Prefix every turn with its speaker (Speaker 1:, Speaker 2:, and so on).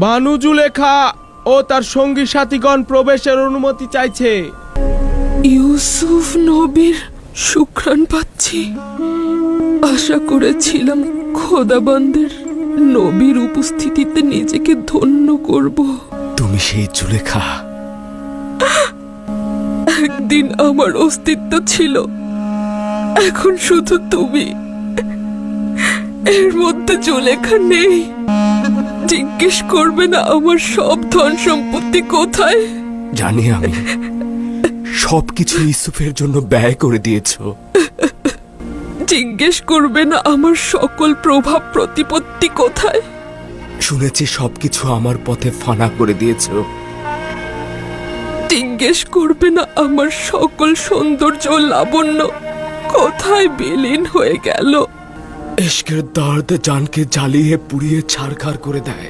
Speaker 1: বানু জুলেখা ও তার সঙ্গী সাথীগণ প্রবেশের অনুমতি চাইছে।
Speaker 2: ইউসুফ নবীর সুঘ্রাণ পাচ্ছি। আশা করেছিলাম খোদাবন্দের নবীর উপস্থিতিতে নিজেকে ধন্য করব।
Speaker 3: তুমি সেই জুলেখা?
Speaker 2: একদিন আমার অস্তিত্ব ছিল, এখন শুধু তুমি। এর মধ্যে জুলেখা নেই। জিজ্ঞেস করবে না আমার সব ধন সম্পত্তি কোথায়?
Speaker 3: জানি আমি, সবকিছু ইউসুফের জন্য ব্যয় করে দিয়েছ।
Speaker 2: জিজ্ঞেস করবে না আমার সকল প্রভাব প্রতিপত্তি কোথায়?
Speaker 3: শুনেছি সবকিছু আমার পথে ফানা করে দিয়েছ।
Speaker 2: জিজ্ঞেস করবে না আমার সকল সৌন্দর্য ও লাবণ্য কোথায় বিলীন হয়ে গেল?
Speaker 3: ইশকের দর্দ জানকে জ্বালিয়ে পুড়িয়ে ছারখার করে দেয়।